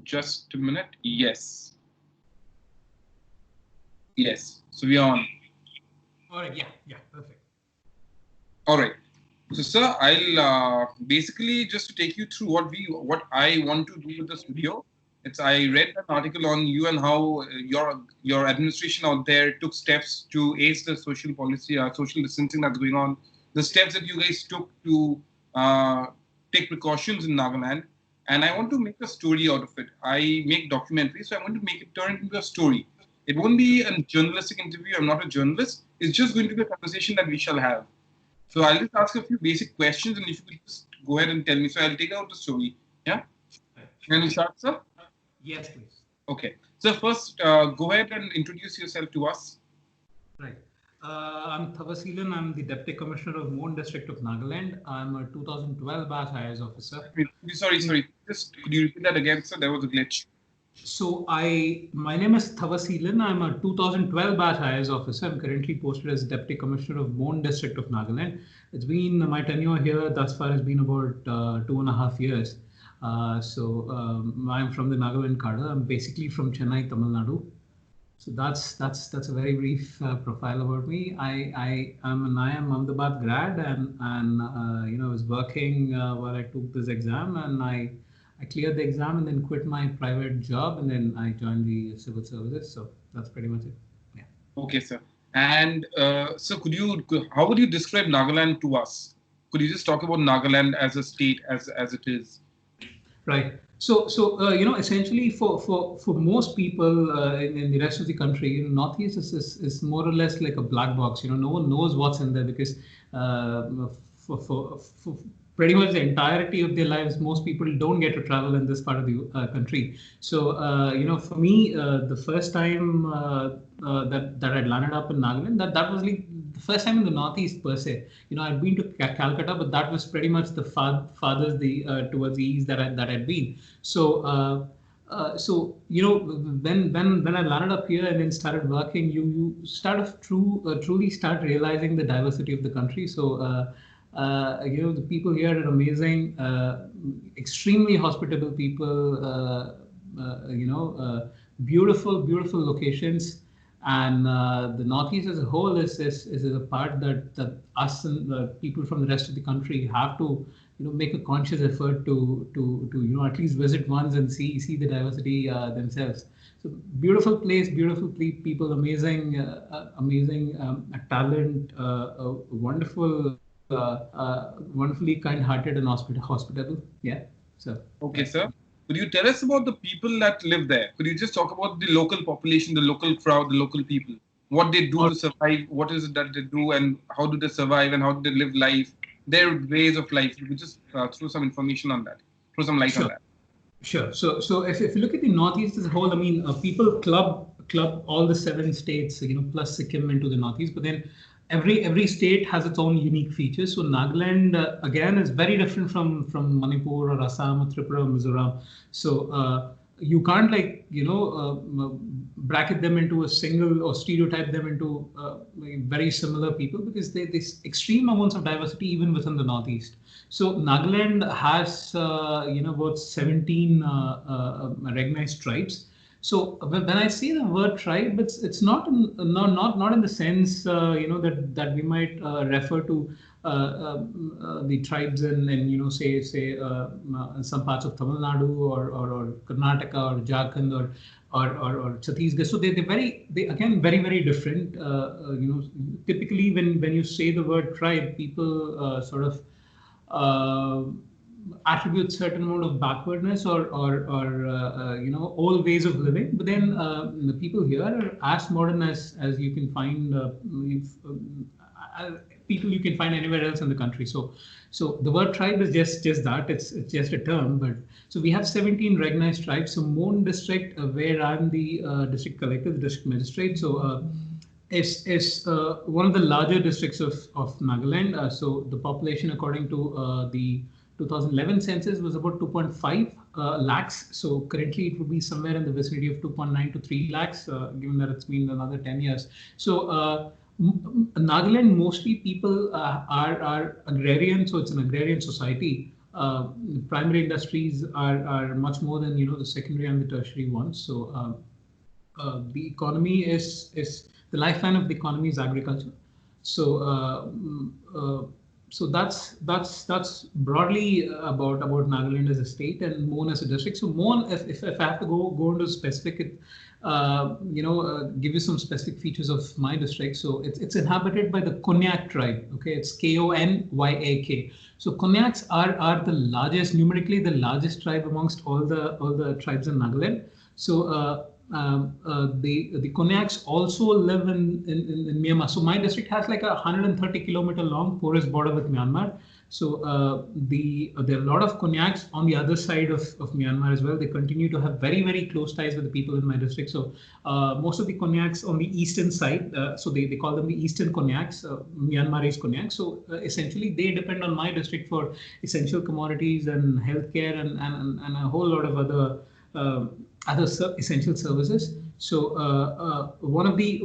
Just a minute. Yes. Yes. So we are on. All right. Yeah. Perfect. All right. So, sir, I'll basically just to take you through what I want to do with this video. I read an article on you and how your administration out there took steps to ace the social policy, social distancing that's going on. The steps that you guys took to uh, take precautions in Nagaland, and I want to make a story out of it. I make documentaries, so I want to make it turn into a story. It won't be a journalistic interview. I'm not a journalist. It's just going to be a conversation that we shall have. So I'll just ask a few basic questions, and if you could just go ahead and tell me. So I'll take out the story. Yeah? Can we start, sir? Yes, please. Okay. So first, go ahead and introduce yourself to us. Right. I'm Thavaseelan. I'm the Deputy Commissioner of Mon District of Nagaland. I'm a 2012 batch IAS officer. Sorry. Just could you repeat that again, sir? There was a glitch. So my name is Thavaseelan. I'm a 2012 batch IAS officer. I'm currently posted as Deputy Commissioner of Mon District of Nagaland. It's been my tenure here thus far has been about 2.5 years. I'm from the Nagaland cadre. I'm basically from Chennai, Tamil Nadu. So that's a very brief profile about me. I am an IIM Ahmedabad grad, and I was working while I took this exam, and I cleared the exam and then quit my private job, and then I joined the civil services. So that's pretty much it. Yeah. Okay, sir. And so how would you describe Nagaland to us? Could you just talk about Nagaland as a state, as it is? Right. So essentially for most people in the rest of the country, Northeast is more or less like a black box. No one knows what's in there because for pretty much the entirety of their lives, most people don't get to travel in this part of the country. So, for me, the first time that I landed up in Nagaland, that was like the first time in the Northeast per se. I'd been to Calcutta, but that was pretty much the farthest towards the east that I'd been. So, when I landed up here and then started working, you truly start realizing the diversity of the country. So, the people here are amazing, extremely hospitable people, beautiful locations. And the Northeast as a whole is a part that us and the people from the rest of the country have to make a conscious effort to at least visit once and see the diversity themselves. So beautiful place, beautiful people, amazing talent, wonderful. Wonderfully kind-hearted and hospitable. Yeah. So. Okay, sir. Could you tell us about the people that live there? Could you just talk about the local population, the local crowd, the local people? What they do to survive? What is it that they do, and how do they survive, and how do they live life? Their ways of life. You could just throw some information on that. Throw some light on that. Sure. So if you look at the Northeast as a whole, I mean, people club all the 7 states, plus Sikkim into the Northeast, but then every state has its own unique features. So Nagaland again is very different from Manipur or Assam or Tripura or Mizoram. So you can't bracket them into a single or stereotype them into very similar people because there's extreme amounts of diversity even within the Northeast. So Nagaland has about 17 recognized tribes. So when I say the word tribe, it's not in the sense that we might refer to the tribes in say some parts of Tamil Nadu or Karnataka or Jharkhand or Chhattisgarh. So they're very very different. Typically when you say the word tribe, people sort of attribute certain amount of backwardness or old ways of living, but then the people here are as modern as you can find people you can find anywhere else in the country. So the word tribe is just that, it's just a term. But so we have 17 recognized tribes. So Mon district, where I'm the district collector, the district magistrate, so is one of the larger districts of Nagaland. So the population, according to the 2011 census, was about 2.5 lakhs. So currently it would be somewhere in the vicinity of 2.9 to 3 lakhs, given that it's been another 10 years. So Nagaland, mostly people are agrarian, so it's an agrarian society. primary industries are much more than the secondary and the tertiary ones. So the economy is the lifeline of the economy is agriculture. So so that's broadly about Nagaland as a state and Mon as a district. So Mon, if I have to go into specific, give you some specific features of my district. So it's inhabited by the Konyak tribe. Okay, it's Konyak. So Konyaks are the largest, numerically the largest tribe amongst all the tribes in Nagaland. So the Konyaks also live in Myanmar. So my district has like a 130-kilometer long porous border with Myanmar. So there are a lot of Konyaks on the other side of Myanmar as well. They continue to have very close ties with the people in my district. So most of the Konyaks on the eastern side, so they call them the Eastern Konyaks, Myanmarese Konyaks. So essentially they depend on my district for essential commodities and healthcare and a whole lot of other essential services. So one of the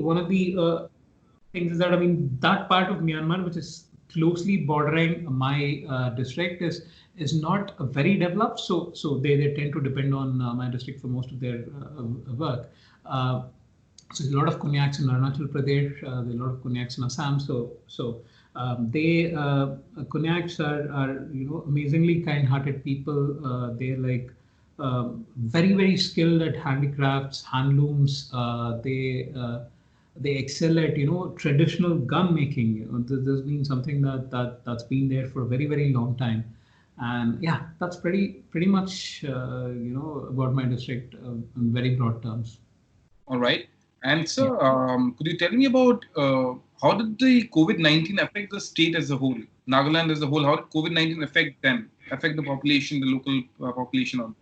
things is that, I mean, that part of Myanmar, which is closely bordering my district, is not very developed. So they tend to depend on my district for most of their work. So there's a lot of Konyaks in Arunachal Pradesh. There are a lot of Konyaks in Assam. So Konyaks are amazingly kind-hearted people. They're like very skilled at handicrafts, handlooms. They excel at traditional gun making. There's been something that's been there for a very long time, and yeah, that's pretty much about my district in very broad terms. All right. And so, could you tell me about how did the COVID-19 affect the state as a whole, Nagaland as a whole? How did COVID-19 affect the population, the local population on?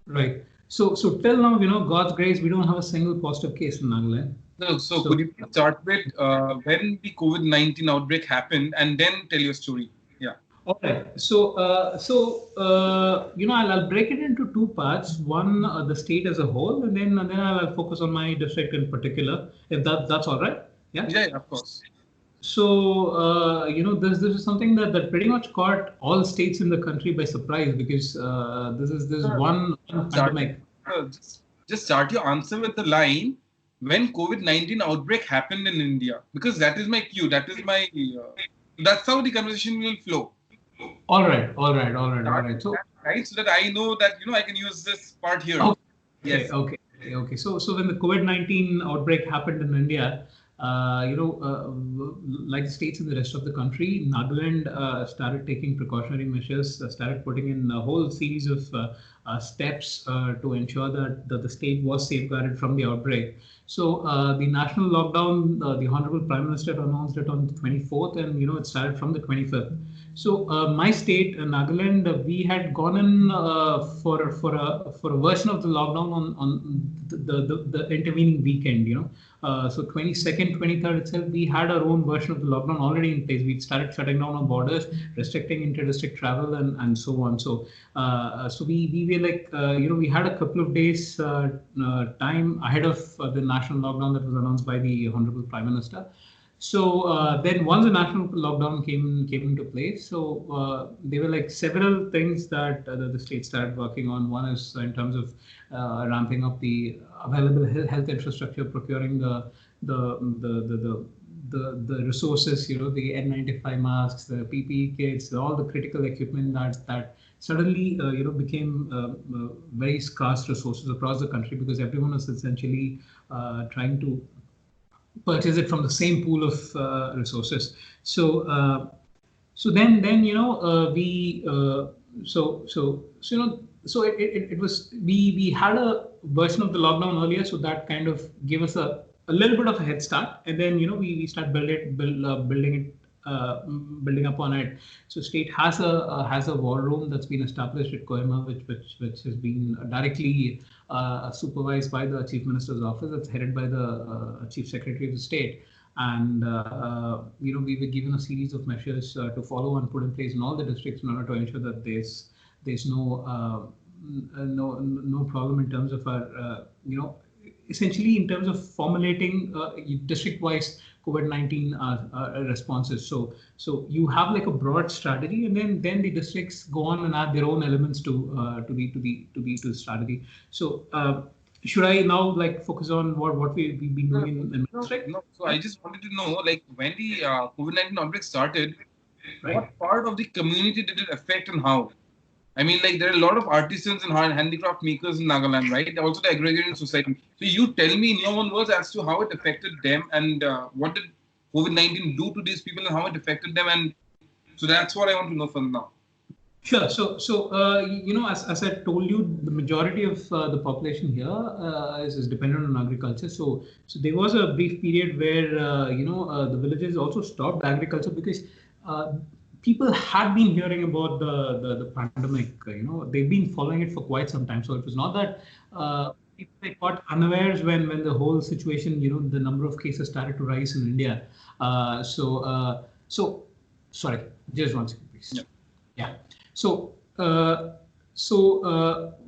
Right. So till now, God's grace, we don't have a single positive case in Nagaland. So could you please start with when the COVID-19 outbreak happened, and then tell your story? Yeah. All right. So I'll break it into two parts. One, the state as a whole, and then I'll focus on my district in particular, if that's all right. Yeah. Yeah, of course. So this is something that pretty much caught all states in the country by surprise, because this is one pandemic. Just start your answer with the line, when COVID-19 outbreak happened in India, because that is my cue. That is my that's how the conversation will flow. All right. So right, so that I know that I can use this part here. Okay. Yes. Okay. So when the COVID-19 outbreak happened in India, like the states in the rest of the country, Nagaland started taking precautionary measures, started putting in a whole series of steps to ensure that the state was safeguarded from the outbreak. So the national lockdown, the Honorable Prime Minister announced it on the 24th, and it started from the 25th. So my state, Nagaland, we had gone in for a version of the lockdown on the intervening weekend. So 22nd, 23rd itself, we had our own version of the lockdown already in place. We started shutting down our borders, restricting inter-district travel, and so on. So so we were like, we had a couple of days time ahead of the national lockdown that was announced by the Honorable Prime Minister. So then once the national lockdown came into place, so there were like several things that the state started working on. One is in terms of ramping up the available health infrastructure, procuring the resources, the N95 masks, the PPE kits, all the critical equipment that suddenly became very scarce resources across the country, because everyone was essentially trying to purchase it from the same pool of resources. So so then we so it was, we had a version of the lockdown earlier, so that kind of gave us a little bit of a head start, and then we start building up on it. So state has a war room that's been established at Kohima, which has been directly supervised by the Chief Minister's office. It's headed by the Chief Secretary of the state. And we were given a series of measures to follow and put in place in all the districts in order to ensure that there's no problem in terms of our essentially in terms of formulating district-wise COVID-19 responses. So you have like a broad strategy, and then the districts go on and add their own elements to the strategy. So should I now like focus on what we've been doing in district? No. So I just wanted to know, like, when the COVID-19 outbreak started, Right. what part of the community did it affect and how? I mean, like, there are a lot of artisans and handicraft makers in Nagaland, right? Also the agrarian society. So you tell me in your own words as to how it affected them, and what did COVID-19 do to these people and how it affected them. And so that's what I want to know from now. Sure. As I told you, the majority of the population here is dependent on agriculture. So there was a brief period where the villages also stopped agriculture because people had been hearing about the pandemic. They've been following it for quite some time. So it was not that people got unawares when the whole situation, the number of cases started to rise in India. Sorry, just one second, please. Yeah. So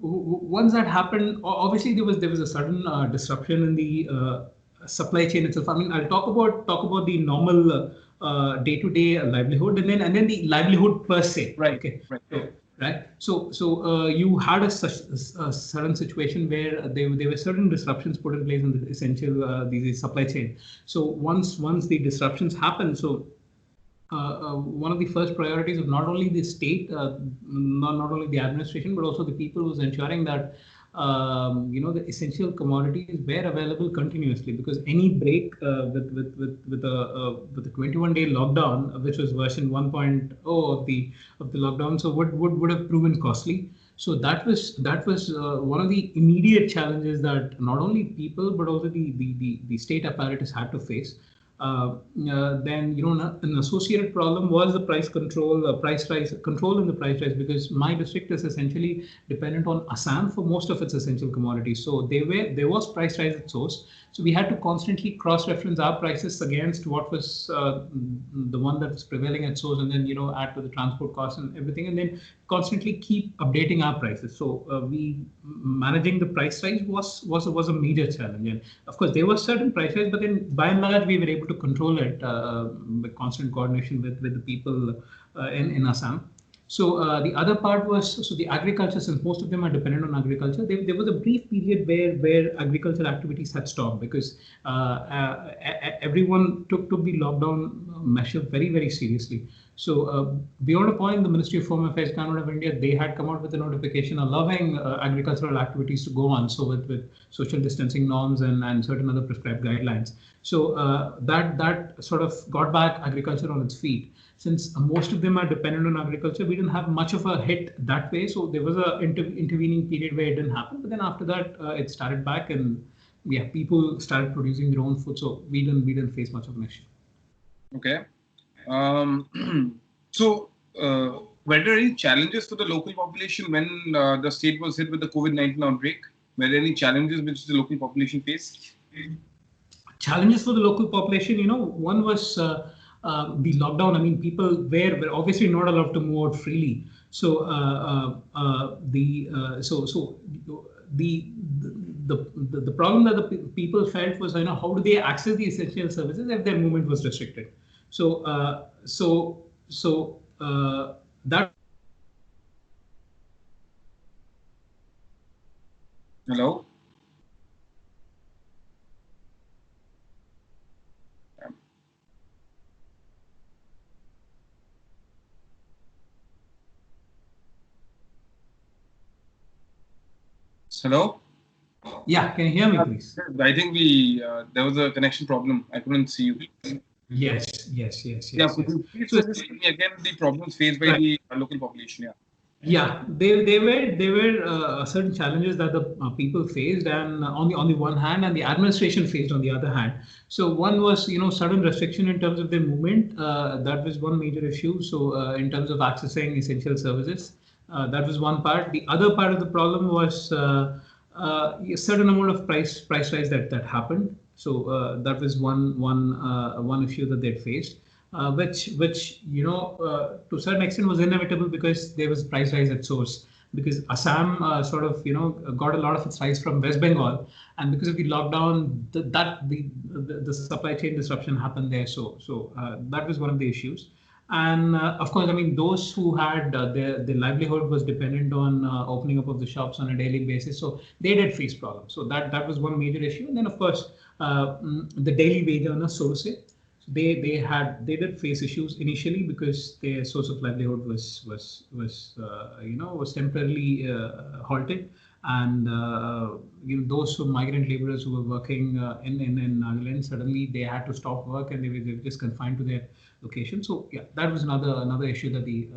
once that happened, obviously there was a sudden disruption in the supply chain itself. I mean, I'll talk about the normal day-to-day livelihood, and then the livelihood per se. Right. Okay. Right. So you had a sudden situation where there were certain disruptions put in place in the essential the supply chain. So once the disruptions happened, so one of the first priorities of not only the state, not only the administration, but also the people, was ensuring that the essential commodities were available continuously, because any break with a 21-day lockdown, which was version 1.0 of the lockdown, so would have proven costly. So that was one of the immediate challenges that not only people but also the state apparatus had to face. Then an associated problem was the price control, price rise, control in the price rise, because my district is essentially dependent on Assam for most of its essential commodities. So there was price rise at source. So we had to constantly cross-reference our prices against what was the one that's prevailing at source, and then add to the transport costs and everything, and then constantly keep updating our prices. So managing the price rise was a major challenge. And of course, there was certain price rise, but then by and large we were able to control it with constant coordination with the people in Assam. So the other part was, the agriculture, since most of them are dependent on agriculture, there was a brief period where agricultural activities had stopped, because everyone took the lockdown measure very, very seriously. So beyond a point, the Ministry of Home Affairs, Government of India, they had come out with a notification allowing agricultural activities to go on, so with social distancing norms and certain other prescribed guidelines. So that sort of got back agriculture on its feet. Since most of them are dependent on agriculture, we didn't have much of a hit that way. So there was a intervening period where it didn't happen. But then after that, it started back, and people started producing their own food. So we didn't face much of an issue. Okay. So were there any challenges for the local population when the state was hit with the COVID-19 outbreak? Were there any challenges which the local population faced? Challenges for the local population, one was the lockdown. I mean, people were obviously not allowed to move out freely. So the problem that the people felt was, how do they access the essential services if their movement was restricted? So that. Hello. Hello? Yeah, can you hear me, please? I think there was a connection problem. I couldn't see you. Yes. Yeah, could you please tell me again the problems faced by the local population? Yeah, there were certain challenges that the people faced, and on the one hand, and the administration faced on the other hand. So one was, sudden restriction in terms of their movement. That was one major issue. So in terms of accessing essential services, that was one part. The other part of the problem was a certain amount of price rise that happened. So that was one issue that they faced. Which to a certain extent was inevitable, because there was price rise at source. because Assam sort of got a lot of its rise from West Bengal, and because of the lockdown, the supply chain disruption happened there. So that was one of the issues. And of course, I mean, those who had their livelihood was dependent on opening up of the shops on a daily basis, so they did face problems. So that was one major issue. And then, of course, the daily wage earners, so to say, so they did face issues initially because their source of livelihood was temporarily halted. And those who migrant laborers who were working in Nagaland, suddenly they had to stop work and they were just confined to their location. So yeah, that was another issue that the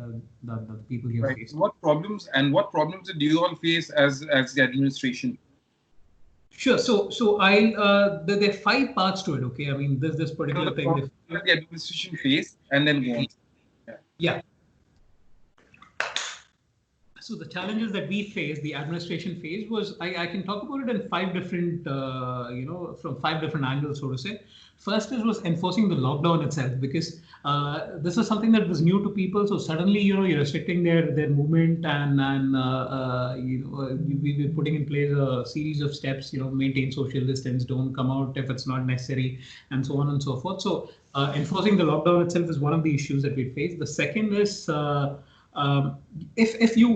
people here Right. faced. What problems did you all face as the administration? Sure. So there are 5 parts to it. Okay. I mean, this particular thing. The administration faced, and then go on. Yeah. So the challenges that we faced, the administration faced, was I can talk about it in 5 different, from 5 different angles, so to say. First was enforcing the lockdown itself, because this is something that was new to people. So suddenly, you're restricting their movement, and we were putting in place a series of steps. Maintain social distance, don't come out if it's not necessary, and so on and so forth. So enforcing the lockdown itself is one of the issues that we face. The second is if you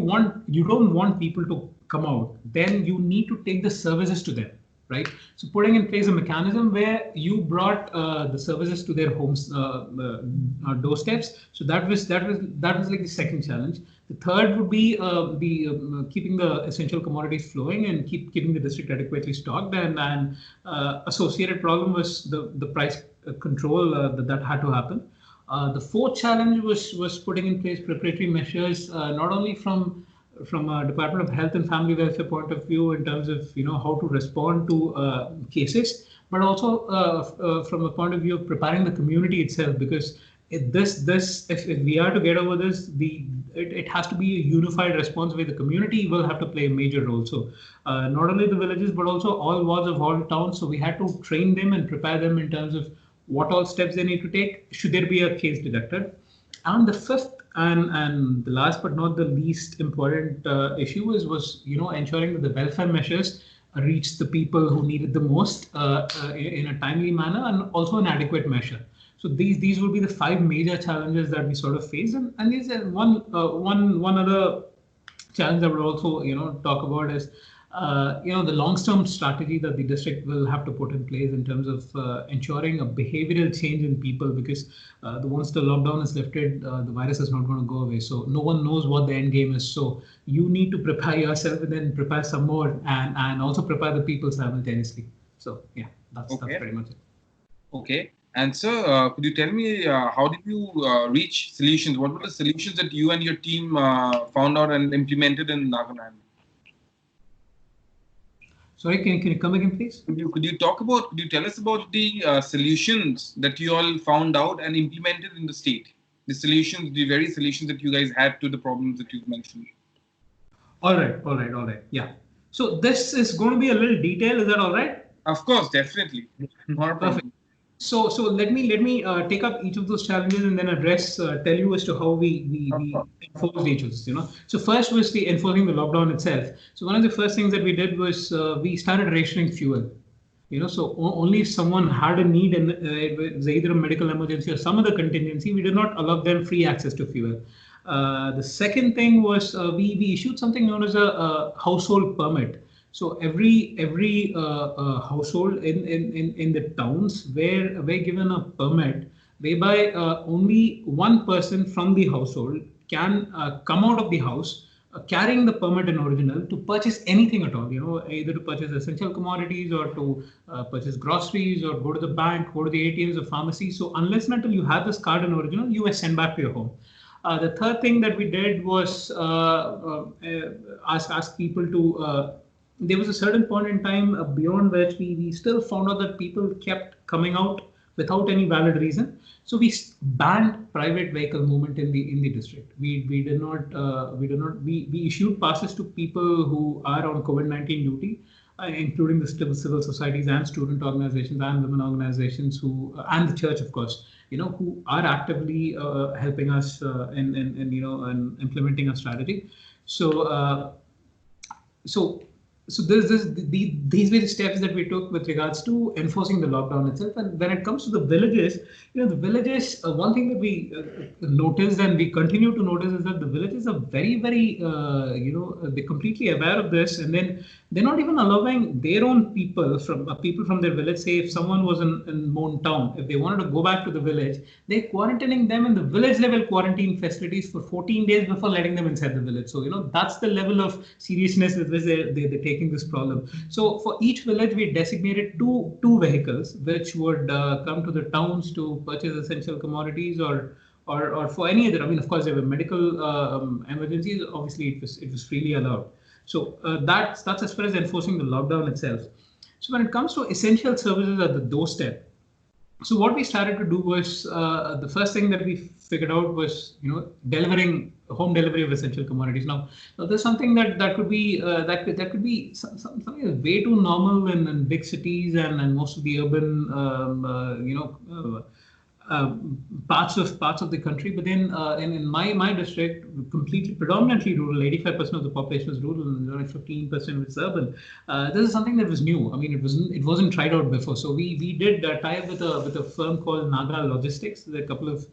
don't want people to come out, then you need to take the services to them, right? So putting in place a mechanism where you brought the services to their homes doorsteps. So that was like the second challenge. The third would be keeping the essential commodities flowing and keeping the district adequately stocked. And associated problem was the price control that had to happen. The fourth challenge was putting in place preparatory measures, not only from a Department of Health and Family Welfare point of view in terms of how to respond to cases, but also from a point of view of preparing the community itself. Because if we are to get over this, it has to be a unified response where the community will have to play a major role. So not only the villages, but also all wards of all towns. So we had to train them and prepare them in terms of what all steps they need to take should there be a case detected. And the fifth and the last but not the least important issue was ensuring that the welfare measures reach the people who need it the most in a timely manner, and also an adequate measure. So these will be the 5 major challenges that we sort of face. And there's one other challenge I would also talk about is the long-term strategy that the district will have to put in place in terms of ensuring a behavioral change in people, because once the lockdown is lifted, the virus is not going to go away. So no one knows what the end game is. So you need to prepare yourself and then prepare some more, and also prepare the people simultaneously. So yeah, that's pretty much it. Okay. And sir, could you tell me how did you reach solutions? What were the solutions that you and your team found out and implemented in Nagaland? Sorry, can you come again, please? Could you tell us about the solutions that you all found out and implemented in the state? The very solutions that you guys had to the problems that you've mentioned. All right. Yeah. So this is going to be a little detailed. Is that all right? Of course, definitely. Perfect. So let me take up each of those challenges and then tell you as to how we enforced each of those. So first was the enforcing the lockdown itself. So one of the first things that we did was we started rationing fuel. So only if someone had a need and it was either a medical emergency or some other contingency, we did not allow them free access to fuel. The second thing was we issued something known as a household permit. So every household in the towns were given a permit whereby only one person from the household can come out of the house carrying the permit in original to purchase anything at all. Either to purchase essential commodities or to purchase groceries or go to the bank, go to the ATMs or pharmacy. So unless and until you have this card in original, you were sent back to your home. The third thing that we did was ask people to. There was a certain point in time beyond which we still found out that people kept coming out without any valid reason. So we banned private vehicle movement in the district. We issued passes to people who are on COVID-19 duty, including the civil societies and student organizations and women organizations and the church, of course, who are actively helping us in implementing a strategy. So so so these were the steps that we took with regards to enforcing the lockdown itself. And when it comes to the villages, the villages, one thing that we noticed and we continue to notice is that the villages are very they're completely aware of this, and then they're not even allowing their own people from their village. Say if someone was in Moan town, if they wanted to go back to the village, they're quarantining them in the village level quarantine facilities for 14 days before letting them inside the village. So that's the level of seriousness with which they're taking this problem. So for each village, we designated two vehicles which would come to the towns to purchase essential commodities or for any other. I mean, of course, there were medical emergencies. Obviously, it was freely allowed. So that's as far as enforcing the lockdown itself. So when it comes to essential services at the doorstep, so what we started to do was the first thing that we figured out was delivering home delivery of essential commodities. Now there's something that could be that could be something that's way too normal in big cities and most of the urban parts of the country, but then in my district, completely predominantly rural, 85% of the population is rural, and only 15% is urban. This is something that was new. I mean, it wasn't tried out before. So we did tie up with a firm called Naga Logistics. There are a couple of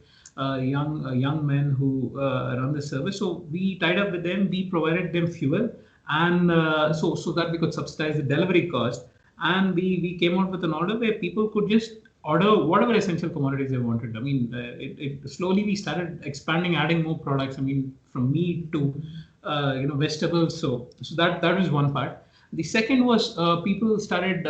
young men who run the service. So we tied up with them. We provided them fuel, and so that we could subsidize the delivery cost. And we came out with an order where people could just order whatever essential commodities they wanted. I mean, it slowly we started expanding, adding more products. I mean, from meat to vegetables. So that was one part. The second was people started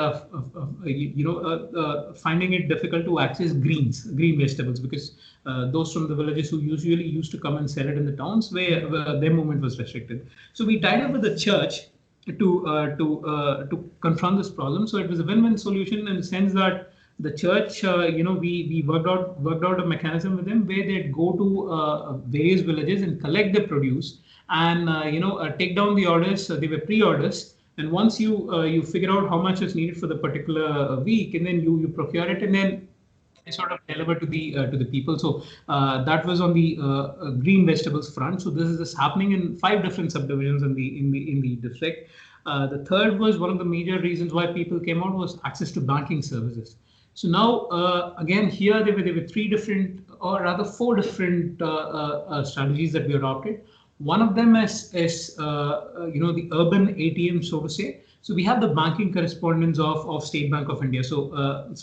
finding it difficult to access green vegetables, because those from the villages who usually used to come and sell it in the towns, where their movement was restricted. So we tied up with the church to confront this problem. So it was a win-win solution in the sense that the church, we worked out a mechanism with them where they'd go to various villages and collect the produce and take down the orders. They were pre-orders, and once you figure out how much is needed for the particular week, and then you procure it, and then sort of deliver to the people. So that was on the green vegetables front. So this is happening in 5 different subdivisions in the district. The third was one of the major reasons why people came out was access to banking services. So now, again, here there were 3 different, or rather 4 different strategies that we adopted. One of them is the urban ATM, so to say. So we have the banking correspondence of State Bank of India. So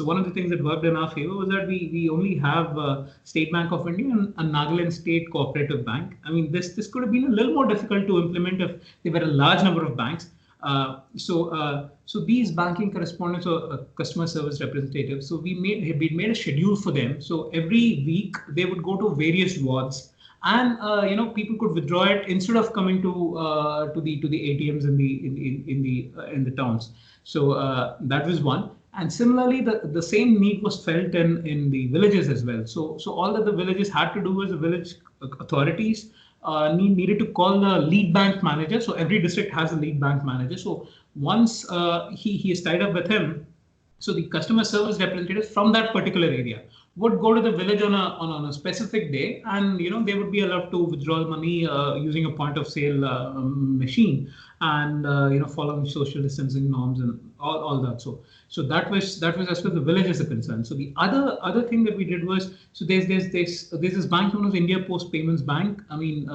one of the things that worked in our favor was that we only have State Bank of India and Nagaland State Cooperative Bank. I mean, this could have been a little more difficult to implement if there were a large number of banks. So these banking correspondents or customer service representatives, so we made a schedule for them. So every week they would go to various wards, and people could withdraw it instead of coming to the ATMs in the towns. So that was one. And similarly, the same need was felt in the villages as well. So all that the villages had to do was the village authorities needed to call the lead bank manager. So every district has a lead bank manager. So once he is tied up with him, so the customer service representatives from that particular area would go to the village on a specific day, and they would be allowed to withdraw money using a point of sale machine, and following social distancing norms and all that. So that was as far as the villages are concerned. So the other thing that we did was, so there's this bank known as India Post Payments Bank. I mean,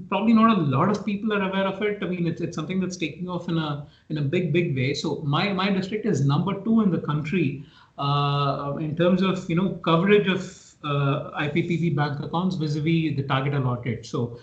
probably not a lot of people are aware of it. I mean, it's something that's taking off in a big way. So my district is number 2 in the country in terms of coverage of IPPB bank accounts vis-a-vis the target allotted. So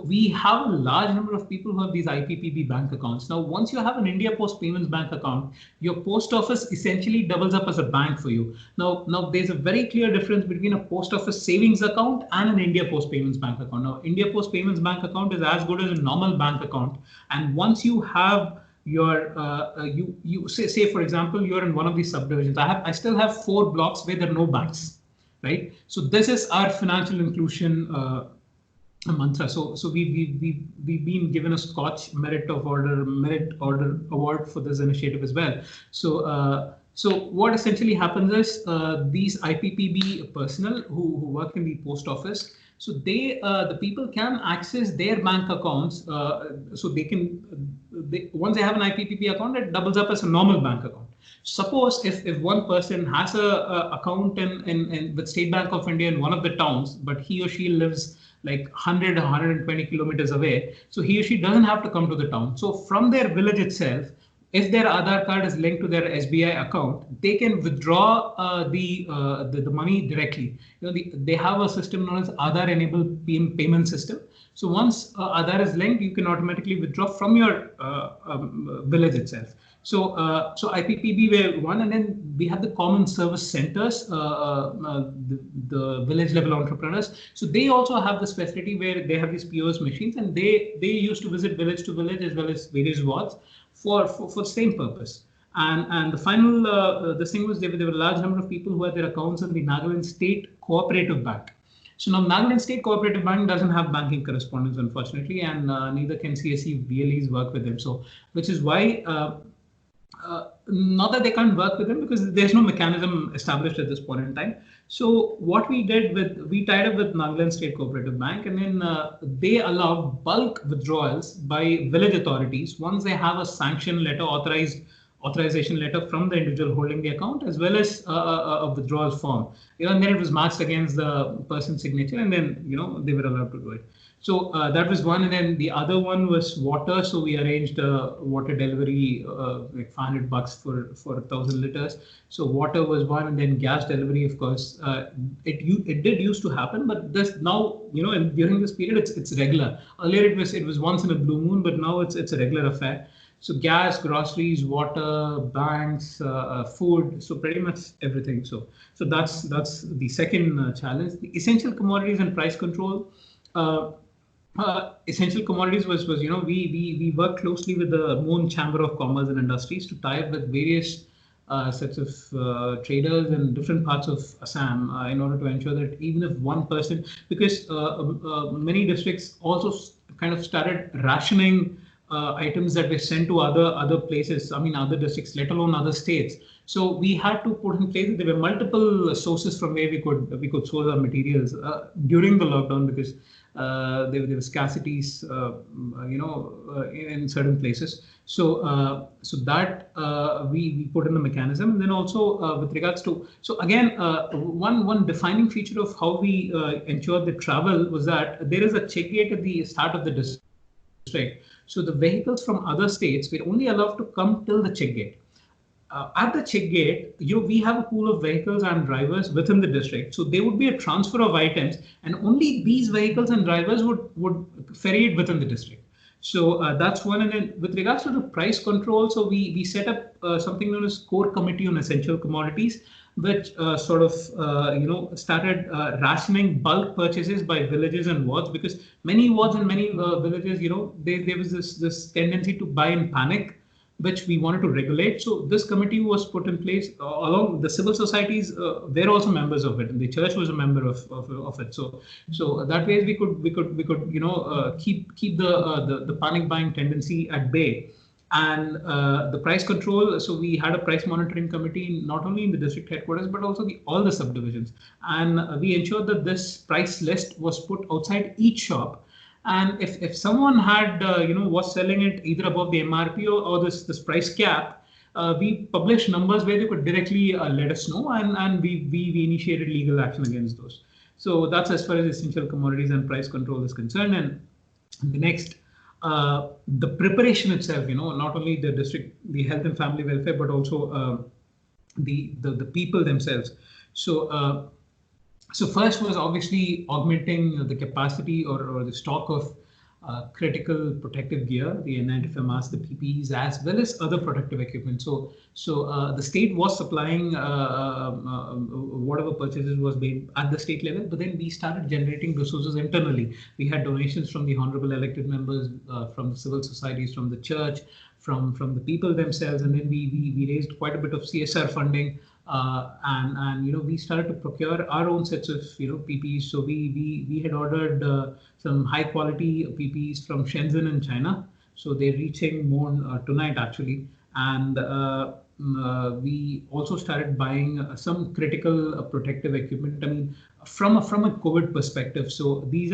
we have a large number of people who have these IPPB bank accounts. Now, once you have an India Post Payments Bank account, your post office essentially doubles up as a bank for you. Now there's a very clear difference between a post office savings account and an India Post Payments Bank account. Now, India Post Payments Bank account is as good as a normal bank account, and once you have your you say for example you're in one of these subdivisions. I still have 4 blocks where there are no banks, right? So this is our financial inclusion mantra. So we've been given a Scotch Merit Order award for this initiative as well. So what essentially happens is these IPPB personnel who work in the post office, So the people can access their bank accounts. So they can, once they have an IPPB account, it doubles up as a normal bank account. Suppose if one person has a account in with State Bank of India in one of the towns, but he or she lives like 100 or 120 kilometers away, so he or she doesn't have to come to the town. So from their village itself, if their Aadhaar card is linked to their SBI account, they can withdraw the money directly. They have a system known as Aadhaar enabled payment system. So once Aadhaar is linked, you can automatically withdraw from your village itself. So IPPB were one, and then we have the common service centers, the village level entrepreneurs. So they also have this facility where they have these POS machines, and they used to visit village to village as well as various wards for the same purpose. And the final this thing was there were a large number of people who had their accounts in the Nagaland State Cooperative Bank. So now Nagaland State Cooperative Bank doesn't have banking correspondence, unfortunately, and neither can CSE VLEs work with them. So which is why not that they can't work with them, because there's no mechanism established at this point in time. So what we did we tied up with Nagaland State Cooperative Bank, and then they allow bulk withdrawals by village authorities once they have a sanction letter, authorization letter from the individual holding the account, as well as a withdrawal form. And then it was matched against the person's signature, and then they were allowed to do it. So that was one, and then the other one was water. So we arranged water delivery, like $500 for 1,000 liters. So water was one, and then gas delivery, of course. It did used to happen, but this now during this period it's regular. Earlier it was once in a blue moon, but now it's a regular affair. So gas, groceries, water, banks, food, so pretty much everything. So that's the second challenge. The essential commodities and price control. Essential commodities was we work closely with the Moon Chamber of Commerce and Industries to tie up with various sets of traders in different parts of Assam in order to ensure that even if one person, because many districts also kind of started rationing items that were sent to other places, other districts, let alone other states. So we had to put in place that there were multiple sources from where we could source our materials during the lockdown, because there were scarcities, in certain places. So that we put in the mechanism. And then also with regards to, so again, one defining feature of how we ensured the travel was that there is a check gate at the start of the district. So the vehicles from other states were only allowed to come till the check gate. At the check gate, we have a pool of vehicles and drivers within the district. So there would be a transfer of items, and only these vehicles and drivers would ferry it within the district. So that's one. And then with regards to the price control, so we set up something known as Core Committee on Essential Commodities, which started rationing bulk purchases by villages and wards, because many wards and many villages, there was this tendency to buy in panic, which we wanted to regulate. So this committee was put in place along the civil societies. They're also members of it, and the church was a member of it. So that way we could keep the panic buying tendency at bay. And the price control, so we had a price monitoring committee not only in the district headquarters but also all the subdivisions, and we ensured that this price list was put outside each shop. And if someone had was selling it either above the MRP or this price cap, we published numbers where they could directly let us know, and we initiated legal action against those. So that's as far as essential commodities and price control is concerned. And the next, the preparation itself, not only the district, the health and family welfare, but also the people themselves. So first was obviously augmenting the capacity or the stock of critical protective gear, the N95 masks, the PPEs, as well as other protective equipment. So the state was supplying whatever purchases was made at the state level, but then we started generating resources internally. We had donations from the honorable elected members, from the civil societies, from the church, from the people themselves, and then we raised quite a bit of CSR funding. And we started to procure our own sets of PPEs. So we had ordered some high quality PPEs from Shenzhen in China. So they're reaching more tonight actually, and we also started buying some critical protective equipment. I mean, from a COVID perspective. So these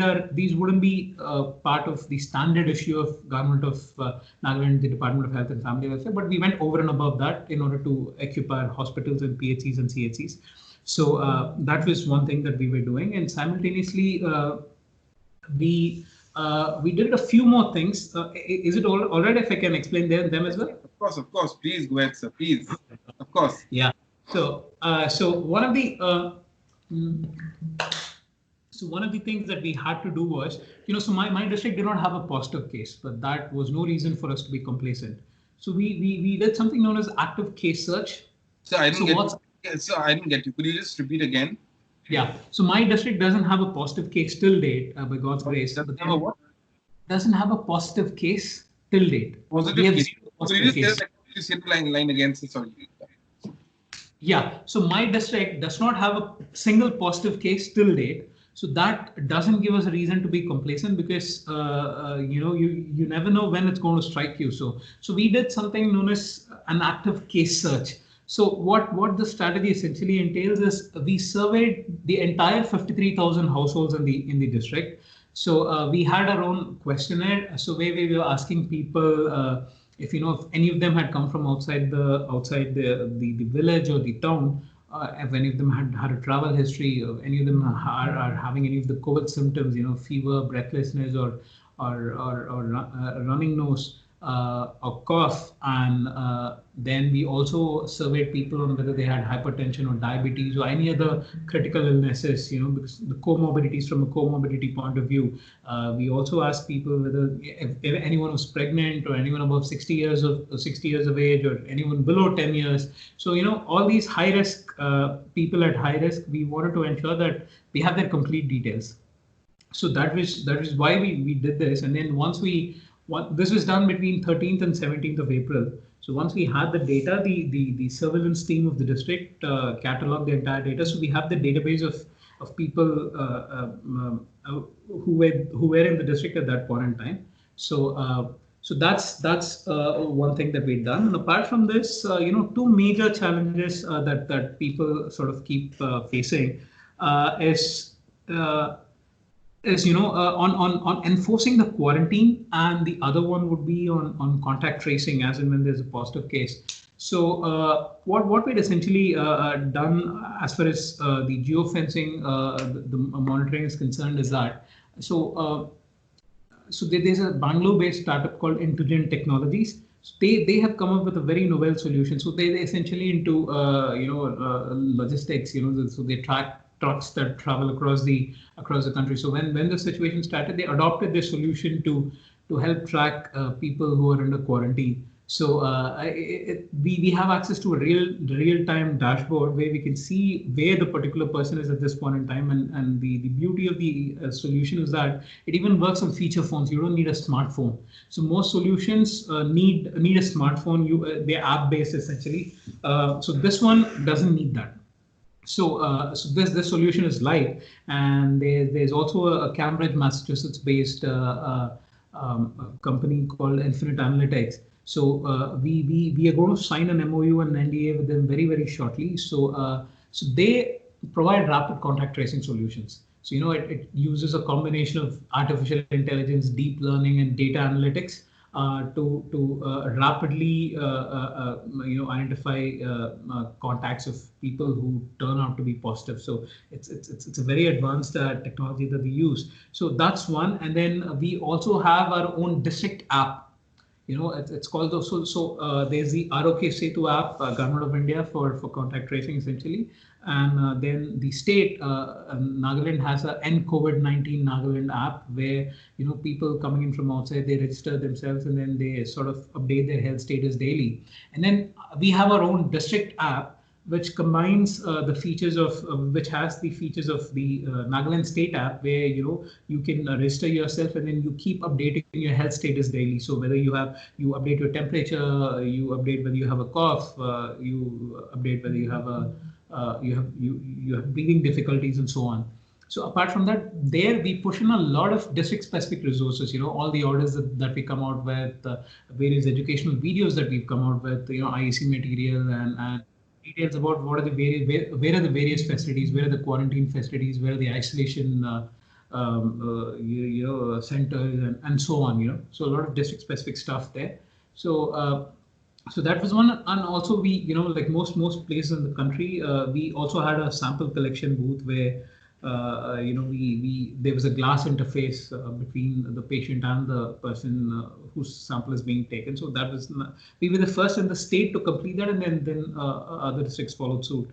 wouldn't be part of the standard issue of Government of Nagaland, the Department of Health and Family Welfare, but we went over and above that in order to equip our hospitals and PHCs and CHCs. So that was one thing that we were doing, and simultaneously we we did a few more things. Is it all right if I can explain them as well? Of course. Please go ahead, sir. Please. Of course. Yeah. So one of the mm, so one of the things that we had to do was, so my district did not have a positive case, but that was no reason for us to be complacent. So we did something known as active case search. So I didn't get you. Could you just repeat again? Yeah. So my district doesn't have a positive case till date, by God's grace. Doesn't have a what? Doesn't have a positive case till date. Positive case. So you just say the line again. Sorry. Yeah. So my district does not have a single positive case till date. So that doesn't give us a reason to be complacent, because you never know when it's going to strike you. So we did something known as an active case search. So what the strategy essentially entails is we surveyed the entire 53,000 households in the district. So we had our own questionnaire. So where we were asking people if any of them had come from outside the village or the town. If any of them had a travel history, or any of them are having any of the COVID symptoms, fever, breathlessness, or running nose, or cough, and then we also surveyed people on whether they had hypertension or diabetes or any other critical illnesses, because the comorbidities, from a comorbidity point of view. We also asked people whether if anyone was pregnant, or anyone above 60 years of age, or anyone below 10 years. So all these high risk people at high risk, we wanted to ensure that we have their complete details. So that is why we did this. And then this was done between 13th and 17th of April. So once we had the data, the surveillance team of the district cataloged the entire data. So we have the database of people who were in the district at that point in time. So that's one thing that we've done. And apart from this, two major challenges that people sort of keep facing is on enforcing the quarantine, and the other one would be on contact tracing, as in when there's a positive case. So what we'd essentially done as far as the geofencing, the monitoring is concerned, is that so there's a Bangalore-based startup called Intelligent Technologies. So they have come up with a very novel solution. So they essentially into logistics. So they track trucks that travel across the country. So when the situation started, they adopted this solution to help track people who are under quarantine. So we have access to a real-time dashboard where we can see where the particular person is at this point in time. And the beauty of the solution is that it even works on feature phones. You don't need a smartphone. So most solutions need a smartphone. They're app-based essentially. So this one doesn't need that. So this solution is live, and there's also a Cambridge, Massachusetts-based company called Infinite Analytics. So we are going to sign an MOU and NDA with them very, very shortly. So they provide rapid contact tracing solutions. So it uses a combination of artificial intelligence, deep learning, and data analytics to rapidly identify contacts of people who turn out to be positive. So it's a very advanced technology that they use. So that's one. And then we also have our own district app. It's called also. So there's the ROK Setu app, Government of India for contact tracing essentially. And then the state, Nagaland has a N-COVID-19 Nagaland app where, people coming in from outside, they register themselves and then they sort of update their health status daily. And then we have our own district app, which combines which has the features of the Nagaland state app, where you can register yourself and then you keep updating your health status daily. So whether you update your temperature, you update whether you have a cough, you update whether you have you have breathing difficulties, and so on. So apart from that, there we push in a lot of district-specific resources. All the orders that we come out with, various educational videos that we've come out with, IEC material and details about what are the where are the various facilities, where are the quarantine facilities, where are the isolation centers and so on. So a lot of district-specific stuff there. So that was one, and also we, like most places in the country, we also had a sample collection booth where, we there was a glass interface between the patient and the person whose sample is being taken. So that was we were the first in the state to complete that, and then other districts followed suit.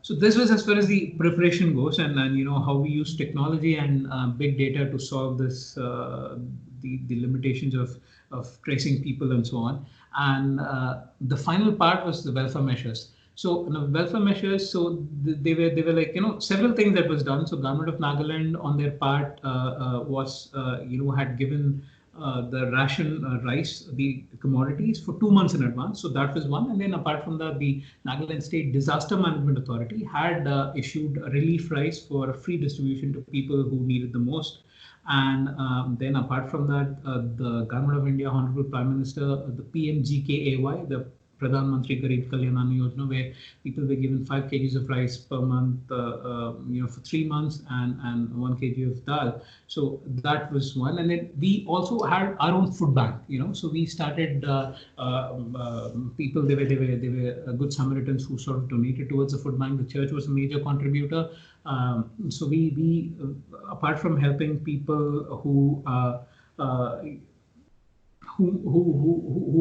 So this was as far as the preparation goes, and how we use technology and big data to solve this the limitations of tracing people and so on. And the final part was the welfare measures. So welfare measures, so they were like several things that was done. So government of Nagaland on their part was had given the ration rice, the commodities for 2 months in advance. So that was one. And then apart from that, the Nagaland State Disaster Management Authority had issued relief rice for free distribution to people who needed the most. And then apart from that, the Government of India, Honorable Prime Minister, the PMGKAY, the Pradhan Mantri Garib Kalyan Anna Yojana, where people were given 5 kgs of rice per month, for 3 months, and 1 kg of dal. So that was one. And then we also had our own food bank. So we started people. They were good Samaritans who sort of donated towards the food bank. The church was a major contributor. So we apart from helping people who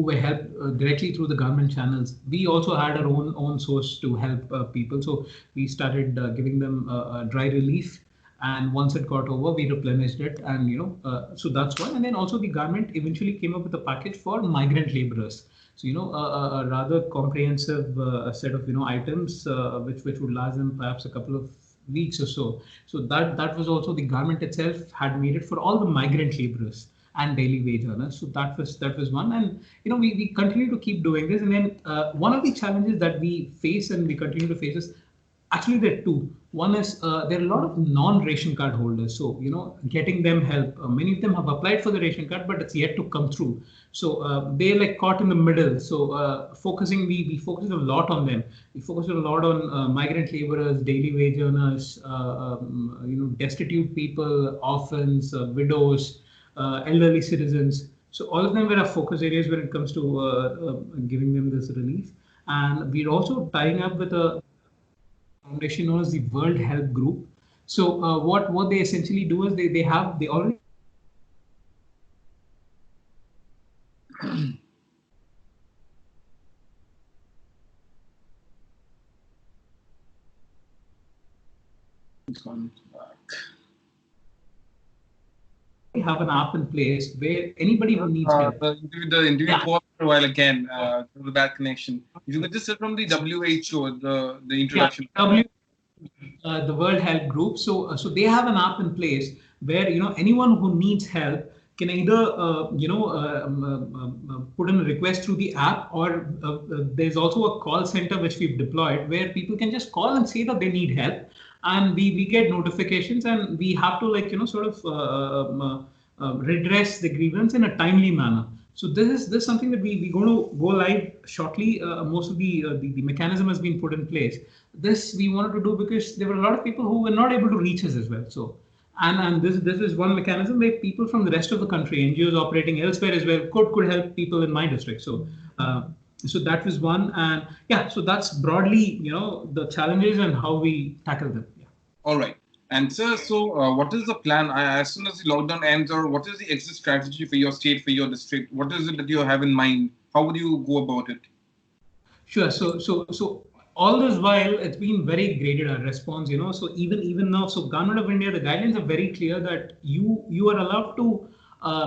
were helped directly through the government channels, we also had our own source to help people. So we started giving them dry relief, and once it got over, we replenished it, and so that's one. And then also the government eventually came up with a package for migrant laborers. So a rather comprehensive set of items which would last them perhaps a couple of weeks or so. So that was also the government itself had made it for all the migrant laborers and daily wage earners. So that was one. And we continue to keep doing this. And then one of the challenges that we face and we continue to face is actually there are two. One is there are a lot of non-ration card holders. So getting them help. Many of them have applied for the ration card, but it's yet to come through. So they're like caught in the middle. So we focus a lot on them. We focus a lot on migrant laborers, daily wage earners, destitute people, orphans, widows, elderly citizens. So all of them were our focus areas when it comes to giving them this relief. And we're also tying up with a foundation known as the World Health Group. So what they essentially do is they already have an app in place where anybody who needs help. The interview paused for a while again through the bad connection. If you could just say from the WHO, the introduction. Yeah, the World Health Group. So they have an app in place where anyone who needs help can either put in a request through the app, or there's also a call center which we've deployed where people can just call and say that they need help, and we get notifications, and we have to redress the grievance in a timely manner. So this is something that we're going to go live shortly. Most of the mechanism has been put in place. This we wanted to do because there were a lot of people who were not able to reach us as well. So and this is one mechanism where people from the rest of the country, NGOs operating elsewhere as well, could help people in my district. So so that was one, and yeah, so that's broadly the challenges and how we tackle them. Yeah. All right. And sir, so what is the plan as soon as the lockdown ends, or what is the exit strategy for your state, for your district? What is it that you have in mind? How would you go about it? Sure. So all this while, it's been very graded, our response. So even now, so Government of India, the guidelines are very clear that you are allowed to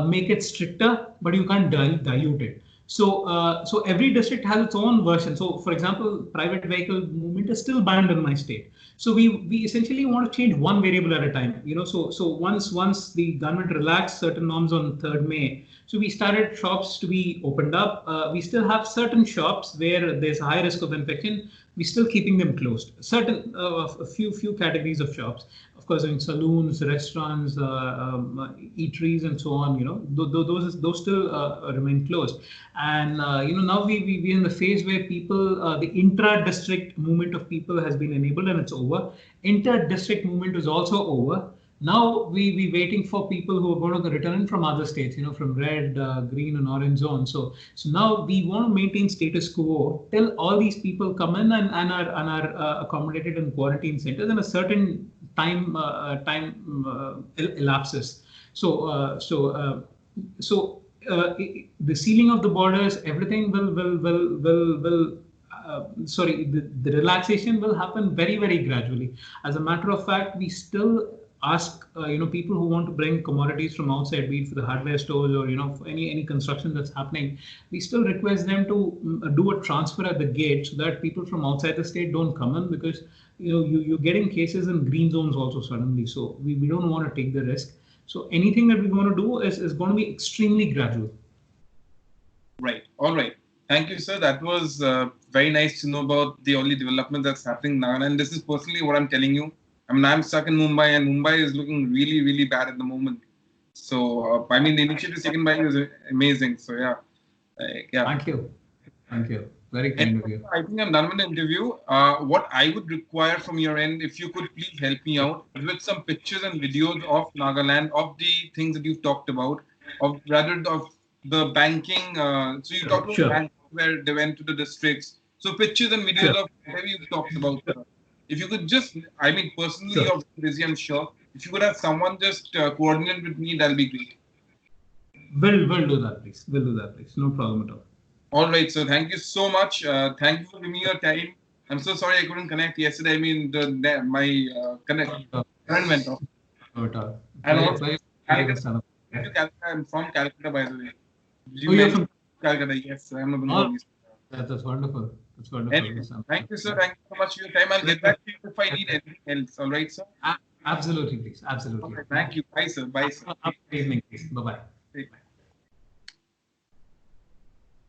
make it stricter, but you can't dilute it. So every district has its own version. So for example, private vehicle movement it is still banned in my state. So we essentially want to change one variable at a time. So once the government relaxed certain norms on 3rd May, so we started shops to be opened up. We still have certain shops where there's a high risk of infection. We're still keeping them closed. Certain a few categories of shops, of course, in saloons, restaurants, eateries, and so on. Those still remain closed. And now we in the phase where people, the intra-district movement of people has been enabled and it's over. Inter-district movement is also over. Now we waiting for people who are going to return from other states, from red, green, and orange zone. So now we want to maintain status quo till all these people come in and are accommodated in quarantine centers, and a certain time elapses. The sealing of the borders, everything will the relaxation will happen very, very gradually. As a matter of fact, we still ask people who want to bring commodities from outside, be it for the hardware stores or for any construction that's happening, we still request them to do a transfer at the gate so that people from outside the state don't come in, because you're getting cases in green zones also suddenly. So we don't want to take the risk. So anything that we want to do is going to be extremely gradual. Right. All right. Thank you, sir. That was very nice to know about the early development that's happening now. And this is personally what I'm telling you. I mean, I'm stuck in Mumbai, and Mumbai is looking really, really bad at the moment. So, the initiative taken by you is amazing. So, yeah. Thank you. Very kind of you. I think I'm done with the interview. What I would require from your end, if you could please help me out with some pictures and videos of Nagaland, of the things that you've talked about, of the banking. So you talked about banks where they went to the districts. So pictures and videos of whatever you've talked about. If you could just, personally, you're busy, I'm sure. If you could have someone just coordinate with me, that'll be great. We'll do that, please. No problem at all. All right, so thank you so much. Thank you for giving me your time. I'm so sorry I couldn't connect yesterday. My current went off. And also, I'm from Calcutta, by the way. You're from Calcutta? Yes, I'm a Bengali. That's wonderful. Anyway, thank you, sir. Thank you so much for your time. I'll get back to you if I need anything else. All right, sir? Absolutely, please. Absolutely. Okay, thank you. Bye, sir. Bye, sir. Good evening, please. Bye-bye.